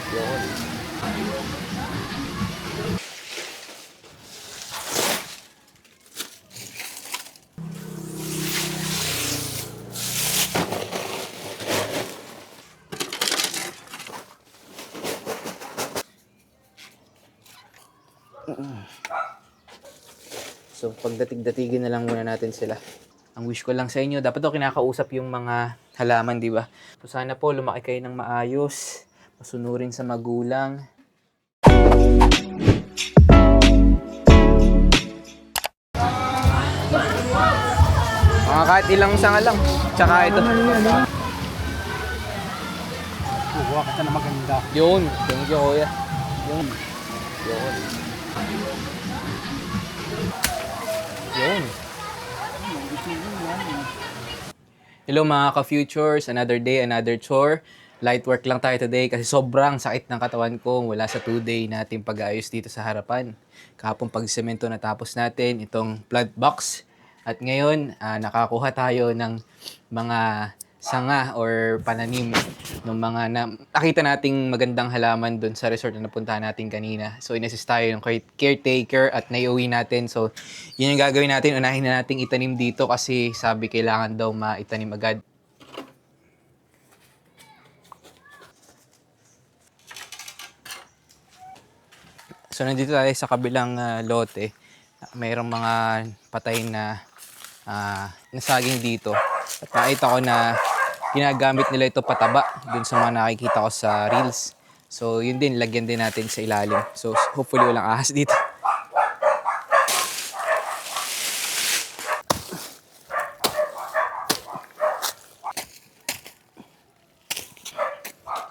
Yun. So, pagdating-datigin na lang muna natin sila. Ang wish ko lang sa inyo, dapat daw kinakausap yung mga halaman, di ba? So, sana po lumaki kayo ng maayos, masunurin sa magulang. Mga kahit ilang sanga lang. Tsaka ito. Kuha ka na maganda. Yun. Thank you, kuya. Yun. Yun. Yun. Hello mga ka-futures. Another day, another chore. Light work lang tayo today kasi sobrang sakit ng katawan ko mula sa 2-day nating pag-aayos dito sa harapan. Kahapon pag-semento natapos natin itong plant box. At ngayon, nakakuha tayo ng mga sanga or pananim ng mga nakita nating magandang halaman doon sa resort na napuntahan natin kanina. So, inassist tayo ng caretaker at naiuwi natin. So, yun yung gagawin natin. Unahin na natin itanim dito kasi sabi kailangan daw maitanim agad. So, nandito tayo sa kabilang lote. Mayroong mga patay na nasaging dito. At nakita ko na ginagamit nila ito pataba dun sa mga nakikita ko sa reels. So, yun din, lagyan din natin sa ilalim. So, hopefully walang ahas dito.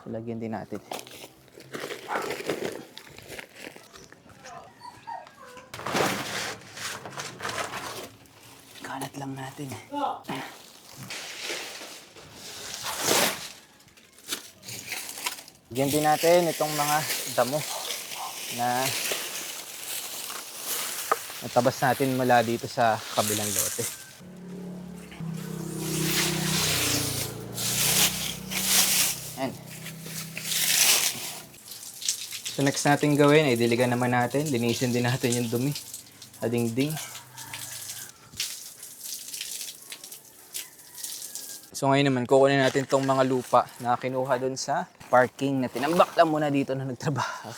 So, lagyan din natin. Kalat lang natin. Lagyan din natin itong mga damo na natabas natin mula dito sa kabilang lote. Ayan. So next natin gawin ay diligan naman natin. Linisin din natin yung dumi sa dingding. So ngayon naman kukunin natin itong mga lupa na kinuha doon sa parking na tinambak lang muna dito na nagtrabaho.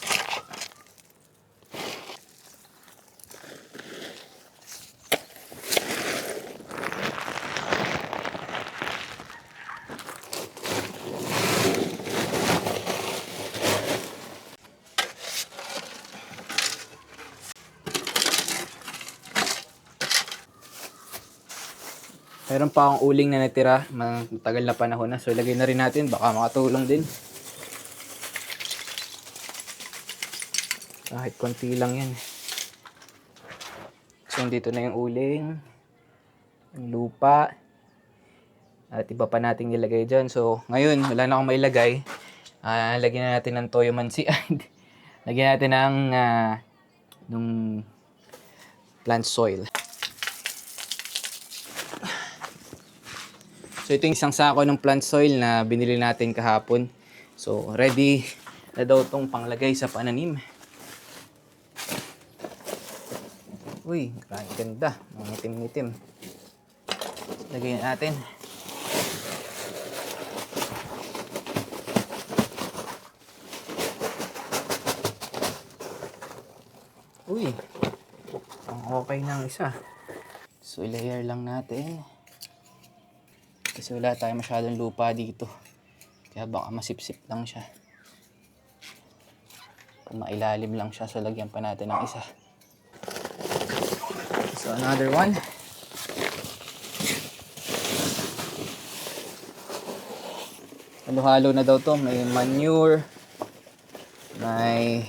Meron pa akong uling na natira, matagal na panahon na. So ilagay na rin natin, baka makatulong din. Kahit konti lang yan. So dito na yung uling, yung lupa, at iba pa nating nilagay dyan. So ngayon, wala na akong mailagay. Lagyan na natin ng toyo mansi. Lagyan natin ng nung plant soil. So ito yung isang sako ng plant soil na binili natin kahapon. So ready na daw itong panglagay sa pananim. Uy, ganda. Ang itim-itim. Lagyan natin. Uy, ang okay ng isa. So i-layer lang natin. Kasi wala tayong masyadong lupa dito. Kaya baka masipsip lang siya. Kung mailalim lang siya, so lagyan pa natin ng isa. So another one. Halo-halo na daw to. May manure. May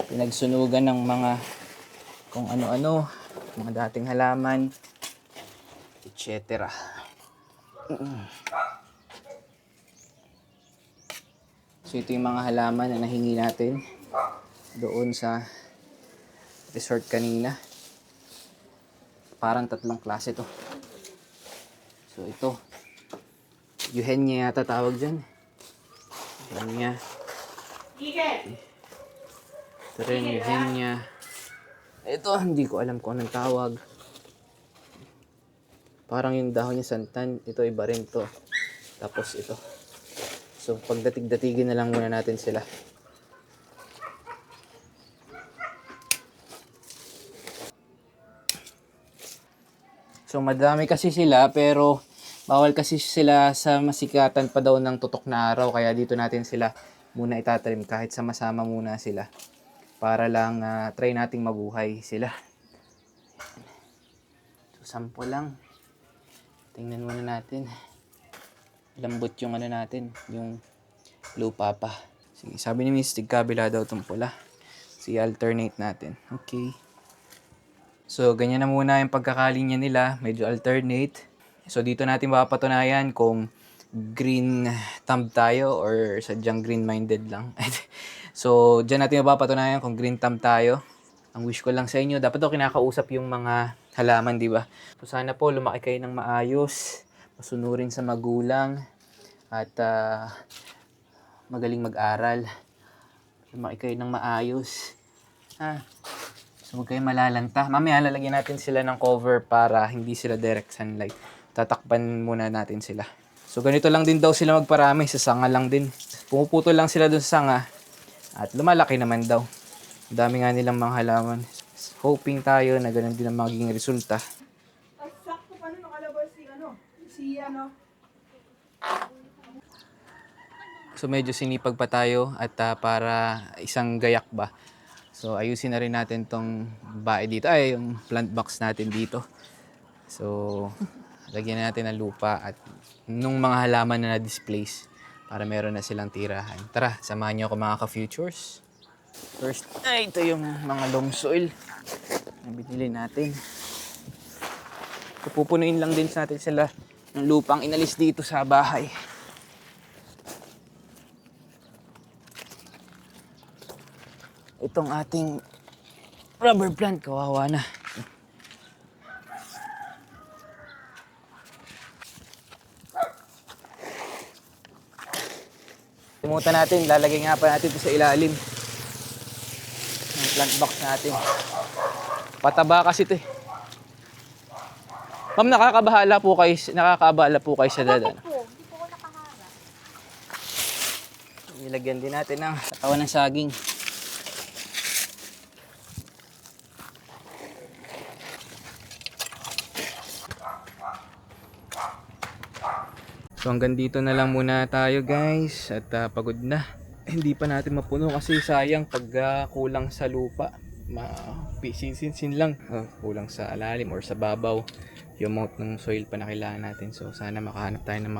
pinagsunugan ng mga kung ano-ano. Mga dating halaman. Etc. So ito yung mga halaman na nahingi natin doon sa resort kanina. Parang 3 klase to. So ito, Eugenia yata tawag dyan. Eugenia. Ito rin, Eugenia. Ito, hindi ko alam kung anong tawag. Parang yung dahon niya santan. Ito, iba rin to. Tapos ito. So, pagdatig-datigin na lang muna natin sila. So, madami kasi sila, pero bawal kasi sila sa masikatan pa daw ng tutok na araw. Kaya dito natin sila muna itatrim kahit sama-sama muna sila. Para lang try nating mabuhay sila. So, 10 lang. Tingnan muna natin. Lambot yung ano natin, yung lupa pa. Sige, sabi ni Miss, tigkabila daw itong pula. Sige, alternate natin. Okay. So, ganyan na muna yung pagkakalinya nila. Medyo alternate. So, dito natin mapapatunayan kung green thumb tayo or sadyang green-minded lang. So, dyan natin mapapatunayan kung green thumb tayo. Ang wish ko lang sa inyo, dapat daw kinakausap yung mga halaman, di ba? So, sana po lumaki kayo ng maayos, masunurin sa magulang, at magaling mag-aral. Lumaki kayo ng maayos. So, huwag kayong malalanta. Mamaya lalagyan natin sila ng cover para hindi sila direct sunlight. Tatakpan muna natin sila. So, ganito lang din daw sila magparami. Sa sanga lang din. Pumuputol lang sila dun sa sanga. At lumalaki naman daw. Ang dami nga nilang mga halaman. Hoping tayo na ganun din ang magiging resulta. Sakto pa nun nakalabas si So, medyo sinipag pa tayo at para isang gayak ba. So, ayusin na rin natin tong bae dito. Ay, yung plant box natin dito. So, lagyan natin ng lupa at nung mga halaman na na-displace para meron na silang tirahan. Tara, samahan niyo ako mga ka-futures. First, ito yung mga loam soil na binili natin. So, pupunuin lang din natin sila ng lupang inalis dito sa bahay. Itong ating rubber plant, kawawa na. Limutan natin, lalagay nga pa natin ito sa ilalim ng plant box natin. Pataba kasi ito eh. Ma'am, nakakabahala po kayo sa dadan. Hindi po ako nakaharap. Nilagyan din natin ng katawan ng saging. So hanggang dito na lang muna tayo guys at pagod na. Hindi pa natin mapuno kasi sayang pag kulang sa lupa. Sinsin lang kulang sa alalim or sa babaw yung amount ng soil pa na kailangan natin. So sana makahanap tayo ng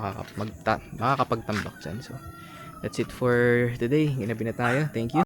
makakapagtambak dyan. So that's it for today. Ginabi na tayo. Thank you.